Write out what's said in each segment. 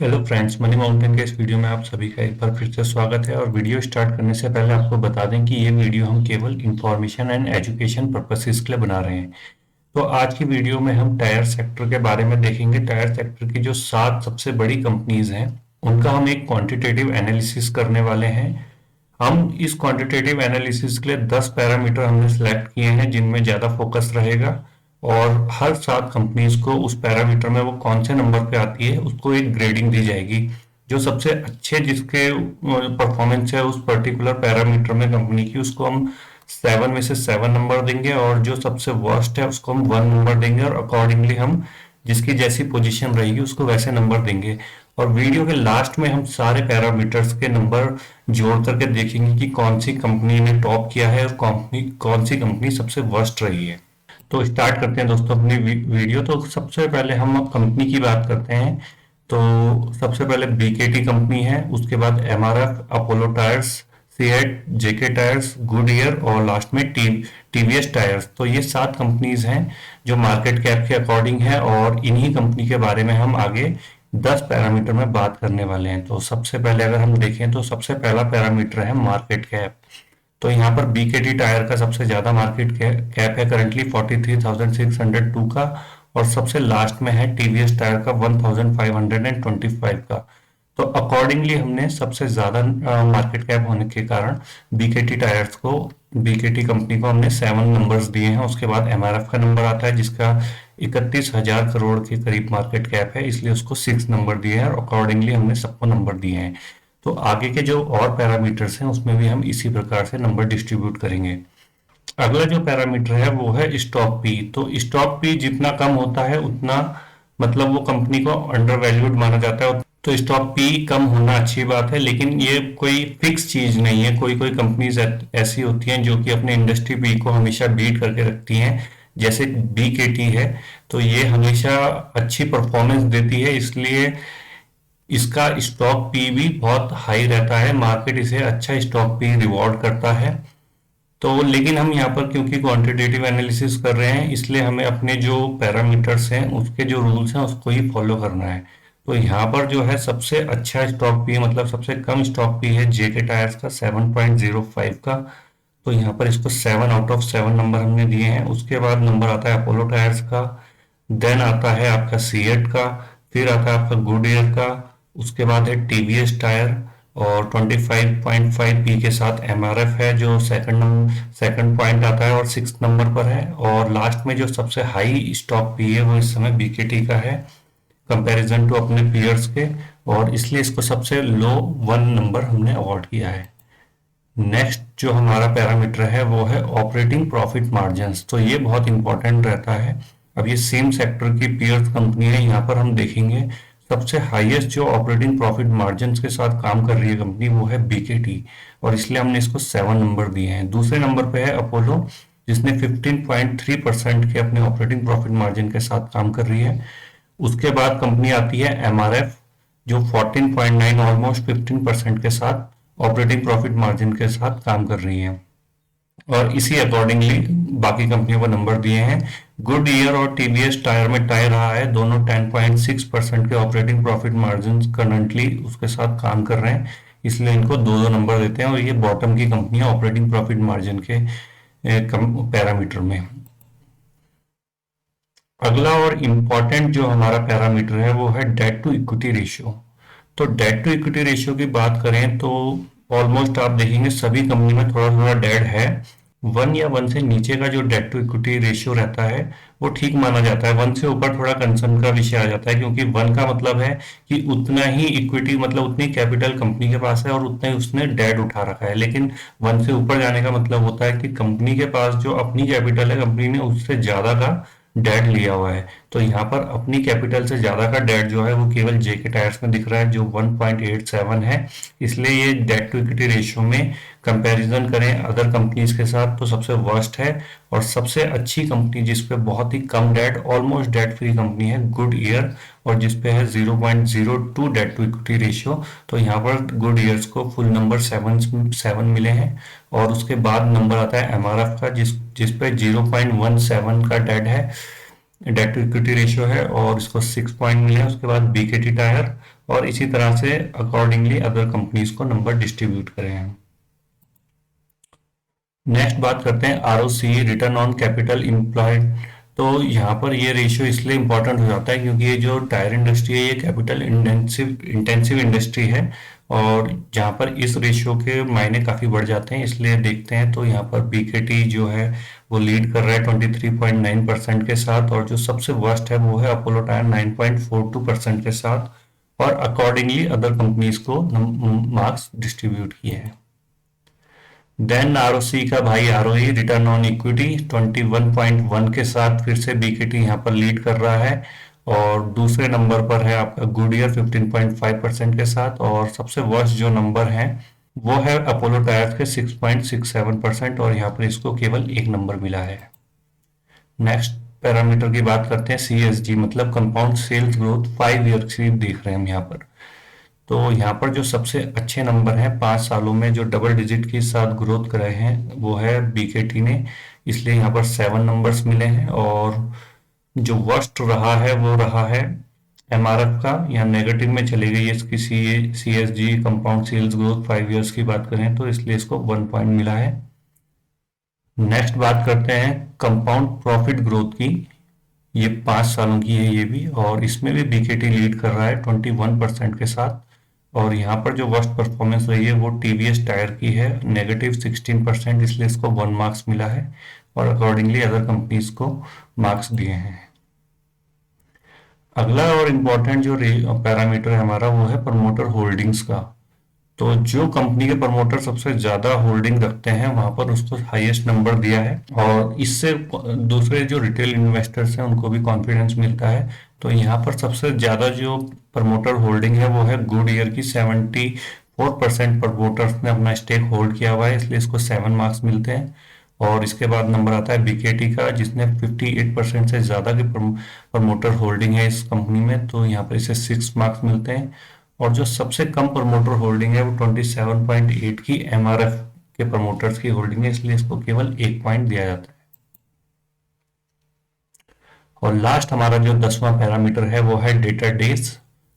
Hello friends, money mountain के इस video में आप सभी का एक बार फिर से स्वागत है। और वीडियो स्टार्ट करने से पहले आपको बता दें कि ये वीडियो हम केवल इंफॉर्मेशन एंड एजुकेशन पर्पसेस के लिए बना रहे हैं। तो आज की वीडियो में हम टायर सेक्टर के बारे में देखेंगे। टायर सेक्टर की जो 7 सबसे बड़ी कंपनीज हैं उनका हम एक क्वांटिटेटिव एनालिसिस करने वाले हैं। हम इस क्वांटिटेटिव एनालिसिस के लिए 10 पैरामीटर हमने सेलेक्ट किए हैं जिनमें ज़्यादा फोकस रहेगा, और हर 7 कंपनीज को उस पैरामीटर में वो कौन से नंबर पे आती है उसको एक ग्रेडिंग दी जाएगी। जो सबसे अच्छे जिसके परफॉर्मेंस है उस पर्टिकुलर पैरामीटर में कंपनी की, उसको हम 7 में से 7 नंबर देंगे, और जो सबसे वर्स्ट है उसको हम 1 नंबर देंगे, और अकॉर्डिंगली हम जिसकी जैसी पोजीशन रहेगी उसको वैसे नंबर देंगे। और वीडियो के लास्ट में हम सारे पैरामीटर्स के नंबर जोड़ करके देखेंगे कि कौन सी कंपनी ने टॉप किया है और कौन सी कंपनी सबसे वर्स्ट रही है। तो स्टार्ट करते हैं दोस्तों अपनी वीडियो। तो सबसे पहले हम कंपनी की बात करते हैं। तो सबसे पहले बीकेटी कंपनी है, उसके बाद एमआरएफ, अपोलो टायर्स, सीएट, जेके टायर्स, गुडईयर और लास्ट में टीवीएस टायर्स। तो ये 7 कंपनीज हैं जो मार्केट कैप के अकॉर्डिंग है, और इन्हीं कंपनी के बारे में हम आगे 10 पैरामीटर में बात करने वाले हैं। तो सबसे पहले अगर हम देखें तो सबसे पहला पैरामीटर है मार्केट कैप। तो यहाँ पर बीकेटी टायर का सबसे ज्यादा मार्केट कैप है करंटली 43,602 का, और सबसे लास्ट में है टीवीएस टायर का 1,525 का। तो अकॉर्डिंगली हमने सबसे ज्यादा मार्केट कैप होने के कारण बीकेटी कंपनी को हमने 7 नंबर्स दिए हैं। उसके बाद एमआरएफ का नंबर आता है जिसका 31,000 करोड़ के करीब मार्केट कैप है, इसलिए उसको 6 नंबर दिए हैं, और अकॉर्डिंगली हमने सबको नंबर दिए हैं। तो आगे के जो और पैरामीटर्स हैं उसमें भी हम इसी प्रकार से नंबर डिस्ट्रीब्यूट करेंगे। अगला जो पैरामीटर है वो है स्टॉक पी। तो स्टॉक पी जितना कम होता है उतना मतलब वो कंपनी को अंडर वैल्यूड माना जाता है। तो स्टॉक पी कम होना अच्छी बात है, लेकिन ये कोई फिक्स चीज नहीं है। कोई कोई कंपनीज ऐसी होती हैं जो कि अपने इंडस्ट्री पी को हमेशा बीट करके रखती हैं, जैसे बीकेटी है। तो ये हमेशा अच्छी परफॉर्मेंस देती है, इसलिए इसका स्टॉक पी भी बहुत हाई रहता है। मार्केट इसे अच्छा स्टॉक पी रिवॉर्ड करता है। तो लेकिन हम यहाँ पर क्योंकि क्वांटिटेटिव एनालिसिस कर रहे हैं, इसलिए हमें अपने जो पैरामीटर्स हैं उसके जो रूल्स हैं उसको ही फॉलो करना है। तो यहाँ पर जो है सबसे अच्छा स्टॉक पी मतलब सबसे कम स्टॉक पी है जेके टायर्स का 7.05 का। तो यहाँ पर इसको 7 आउट ऑफ 7 नंबर हमने दिए हैं। उसके बाद नंबर आता है अपोलो टायर्स का, देन आता है आपका सीएट का, फिर आता है आपका गुडईयर का, उसके बाद है टीवीएस टायर, और 25.5 पी के साथ एमआरएफ है जो सेकंड पॉइंट आता है और 6 नंबर पर है। और लास्ट में जो सबसे हाई स्टॉक पी है वो इस समय बीकेटी का है कंपैरिजन टू अपने पीयर्स के, और इसलिए इसको सबसे लो 1 नंबर हमने अवॉर्ड किया है। नेक्स्ट जो हमारा पैरामीटर है वो है ऑपरेटिंग प्रॉफिट मार्जिन्स। तो ये बहुत इंपॉर्टेंट रहता है। अब ये सेम सेक्टर की पीयर्स कंपनी है, यहाँ पर हम देखेंगे सबसे हाईएस्ट जो ऑपरेटिंग प्रॉफिट मार्जिन के साथ काम कर रही है कंपनी वो है बीकेटी, और इसलिए हमने इसको 7 नंबर दिए हैं। दूसरे नंबर पे है अपोलो जिसने 15.3% के अपने ऑपरेटिंग प्रॉफिट मार्जिन के साथ काम कर रही है। उसके बाद कंपनी आती है एमआरएफ जो 14.9 ऑलमोस्ट 15% के साथ ऑपरेटिंग प्रॉफिट मार्जिन के साथ काम कर रही है, और इसी अकॉर्डिंगली बाकी कंपनियों को नंबर दिए हैं। गुडईयर और टीवीएस टायर में टाई रहा है, दोनों 10.6% के ऑपरेटिंग प्रॉफिट मार्जिन करंटली उसके साथ काम कर रहे हैं, इसलिए इनको 2-2 नंबर देते हैं, और ये बॉटम की कंपनी है ऑपरेटिंग प्रॉफिट मार्जिन के पैरामीटर में। अगला और इम्पॉर्टेंट जो हमारा पैरामीटर है वो है डेट टू इक्विटी रेशियो। तो डेट टू इक्विटी रेशियो की बात करें तो ऑलमोस्ट आप देखेंगे सभी कंपनी में थोड़ा थोड़ा डेट है। 1 या 1 से नीचे का जो डेट टू इक्विटी रेशियो रहता है वो ठीक माना जाता है। 1 से ऊपर थोड़ा कंसर्न का विषय आ जाता है, क्योंकि 1 का मतलब है कि उतना ही इक्विटी मतलब उतनी कैपिटल कंपनी के पास है और उतना ही उसने डेट उठा रखा है। लेकिन 1 से ऊपर जाने का मतलब होता है कि कंपनी के पास जो अपनी कैपिटल है कंपनी ने उससे ज्यादा का डेट लिया हुआ है। तो यहाँ पर अपनी कैपिटल से ज्यादा का डेट जो है वो केवल जेके टायर्स में दिख रहा है जो 1.87 है, इसलिए ये डेट टू इक्विटी रेशियो में कंपैरिजन करें अदर कंपनीज के साथ तो सबसे वर्स्ट है। और सबसे अच्छी कंपनी जिसपे बहुत ही कम debt almost debt free company है गुडईयर, और जिसपे है 0.02 डेट टू इक्विटी रेशियो। तो यहाँ पर गुडईयर्स को फुल नंबर 7 मिले हैं, और उसके बाद नंबर आता है एमआरएफ का जिसपे 0.17 का डेट है। डेट टू इक्विटी रेशियो है और इसको 6 पॉइंट मिले हैं। उसके बाद बीकेटी टायर और इसी तरह से अकॉर्डिंगली अदर कंपनीज को नंबर डिस्ट्रीब्यूट करें हैं। नेक्स्ट बात करते हैं ROC, return on capital employed. तो यहाँ पर ये रेशियो इसलिए इंपॉर्टेंट हो जाता है क्योंकि ये जो टायर इंडस्ट्री है ये कैपिटल इंटेंसिव इंडस्ट्री है और जहाँ पर इस रेशियो के मायने काफी बढ़ जाते हैं। इसलिए देखते हैं तो यहाँ पर बीकेटी जो है वो लीड कर रहा है 23.9% के साथ और जो सबसे वर्स्ट है वो है अपोलो टायर 9.42% के साथ और अकॉर्डिंगली अदर कंपनीज को मार्क्स डिस्ट्रीब्यूट किए हैं। देन आरओसी का भाई आरओई, रिटर्न ऑन इक्विटी 21.1 के साथ फिर से बीकेटी यहाँ पर लीड कर रहा है और दूसरे नंबर पर है आपका गुडियर 15.5% के साथ और सबसे वर्स्ट जो नंबर है वो है अपोलो टायर्स के 6.67% और यहाँ पर इसको केवल एक नंबर मिला है। नेक्स्ट पैरामीटर की बात करते हैं सीएसजी, मतलब कंपाउंड सेल्स ग्रोथ 5 ईयर की देख रहे हैं हम यहाँ पर। तो यहाँ पर जो सबसे अच्छे नंबर हैं 5 सालों में जो डबल डिजिट के साथ ग्रोथ कर रहे हैं वो है बीकेटी ने, इसलिए यहाँ पर 7 नंबर्स मिले हैं। और जो वर्स्ट रहा है वो रहा है एमआरएफ का, यहाँ नेगेटिव में चली गई है इसकी CSG compound sales growth 5 years की बात करें तो, इसलिए इसको 1 पॉइंट मिला है। नेक्स्ट बात करते हैं कंपाउंड प्रॉफिट ग्रोथ की, ये 5 सालों की है ये भी और इसमें भी बीकेटी लीड कर रहा है 21% के साथ। और यहाँ पर जो वर्स्ट परफॉर्मेंस रही है वो टीवीएस टायर की है, -16%, इसलिए इसको 1 मार्क्स मिला है और अकॉर्डिंगली अदर कंपनीज को मार्क्स दिए हैं। अगला और इम्पोर्टेंट जो पैरामीटर है हमारा वो है प्रमोटर होल्डिंग्स का। तो जो कंपनी के प्रमोटर सबसे ज्यादा होल्डिंग रखते हैं वहां पर उसको हाईएस्ट नंबर दिया है और इससे दूसरे जो रिटेल इन्वेस्टर्स हैं उनको भी कॉन्फिडेंस मिलता है। तो यहाँ पर सबसे ज्यादा जो प्रमोटर होल्डिंग है वो है गुडईयर की, 74% प्रमोटर्स ने अपना स्टेक होल्ड किया हुआ है, इसलिए इसको 7 मार्क्स मिलते हैं। और इसके बाद नंबर आता है बीकेटी का जिसने 58% से ज्यादा की प्रमोटर होल्डिंग है इस कंपनी में, तो यहाँ पर इसे 6 मार्क्स मिलते हैं। और जो सबसे कम प्रमोटर होल्डिंग है वो 27.8 की एमआरएफ के प्रमोटर्स की होल्डिंग है, इसलिए इसको केवल 1 पॉइंट दिया जाता है। और लास्ट हमारा जो 10वां पैरामीटर है वो है डेटा डेज।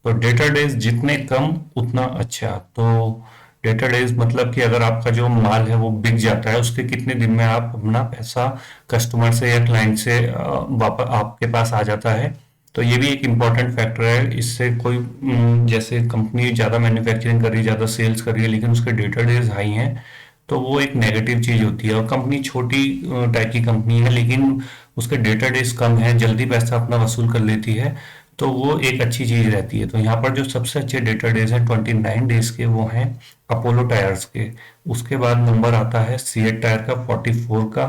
तो डेटा डेज जितने कम उतना अच्छा। तो डेटा डेज मतलब कि अगर आपका जो माल है वो बिक जाता है उसके कितने दिन में आप अपना पैसा कस्टमर से या क्लाइंट से वापस आपके पास आ जाता है, तो ये भी एक इम्पॉर्टेंट फैक्टर है। इससे कोई जैसे कंपनी ज़्यादा मैन्युफैक्चरिंग कर रही है, ज़्यादा सेल्स कर रही है लेकिन उसके डेटा डेज हाई हैं तो वो एक नेगेटिव चीज़ होती है। और कंपनी छोटी टाइप की कंपनी है लेकिन उसके डेटा डेज कम है, जल्दी पैसा अपना वसूल कर लेती है, तो वो एक अच्छी चीज़ रहती है। तो यहाँ पर जो सबसे अच्छे डेटा डेज हैं 29 डेज के वो हैं अपोलो टायर्स के। उसके बाद नंबर आता है सीएट टायर का 44 का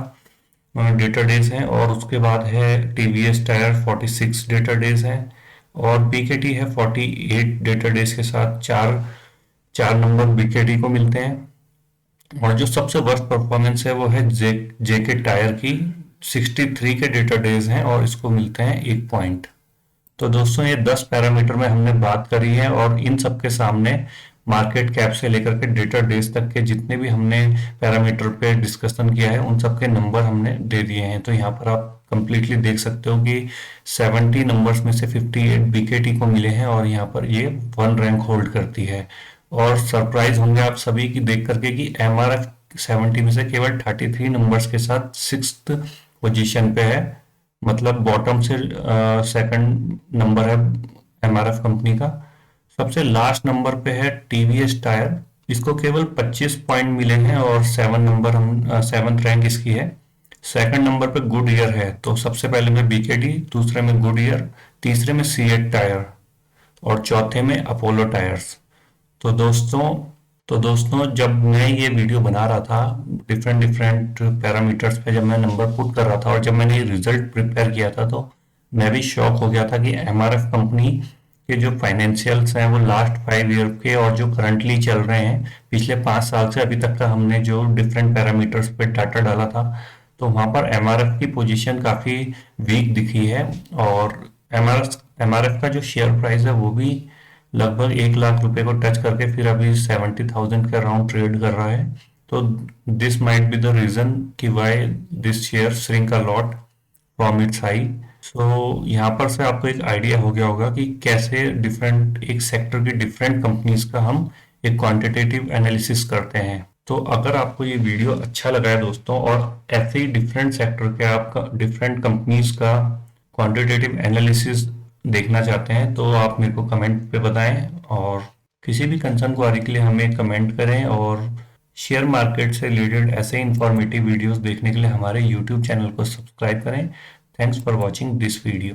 डेटा डेज हैं और उसके बाद है टीवीएस टायर 46 डेटा डेज हैं और बीकेटी है 48 डेटा डेज के साथ। चार चार नंबर बीकेटी को मिलते हैं। और जो सबसे वर्स्ट परफॉर्मेंस है वो है जेके टायर की, 63 के डेटा डेज हैं और इसको मिलते हैं 1 पॉइंट। तो दोस्तों ये 10 पैरामीटर में हमने बात करी है और इन सब के सामने मार्केट कैप से लेकर के डेटा डेज तक के जितने भी हमने पैरामीटर पे डिस्कशन किया है उन सब के नंबर हमने दे दिए हैं। तो यहाँ पर आप कंप्लीटली देख सकते हो कि 70 नंबर्स में से 58 बीकेटी को मिले हैं और यहाँ पर ये 1 रैंक होल्ड करती है। और सरप्राइज होंगे आप सभी की देख करके कि एमआरएफ 70 में से केवल 33 नंबर्स के साथ 6th पोजीशन पे है, मतलब बॉटम से सेकंड नंबर है एमआरएफ कंपनी का। सबसे लास्ट नंबर पे है टीवीएस टायर, इसको केवल 25 पॉइंट मिले हैं और 7th रैंक इसकी है। सेकंड नंबर पे गुडईयर है, तो सबसे पहले में बीकेडी, दूसरे में गुडईयर, तीसरे में सीएट टायर और चौथे में अपोलो टायर्स। तो दोस्तों जब मैं ये वीडियो बना रहा था डिफरेंट पैरामीटर्स पे जब मैं नंबर पुट कर रहा था और जब मैंने ये रिजल्ट प्रिपेयर किया था तो मैं भी शॉक हो गया था कि एमआरएफ कंपनी के जो फाइनेंशियल्स हैं वो लास्ट 5 ईयर के और जो करंटली चल रहे हैं पिछले 5 साल से अभी तक का हमने जो डिफरेंट पैरामीटर्स पे डाटा डाला था तो वहां पर एमआरएफ की पोजीशन काफी वीक दिखी है। और एमआरएफ का जो शेयर प्राइस है वो भी लगभग 1 लाख रुपए को टच करके फिर अभी 70,000 के अराउंड ट्रेड कर रहा है। तो this might be the reason कि why this share shrink a lot from its high. So यहाँ पर से आपको एक आइडिया हो गया होगा कि कैसे डिफरेंट एक सेक्टर की डिफरेंट कंपनीज का हम एक क्वांटिटेटिव एनालिसिस करते हैं। तो अगर आपको ये वीडियो अच्छा लगा है दोस्तों, और ऐसे ही डिफरेंट सेक्टर के आपका डिफरेंट कंपनीज का क्वांटिटेटिव एनालिसिस देखना चाहते हैं, तो आप मेरे को कमेंट पे बताएं, और किसी भी कंसर्न क्वारी के लिए हमें कमेंट करें। और शेयर मार्केट से रिलेटेड ऐसे इंफॉर्मेटिव वीडियोस देखने के लिए हमारे यूट्यूब चैनल को सब्सक्राइब करें। Thanks for watching this video.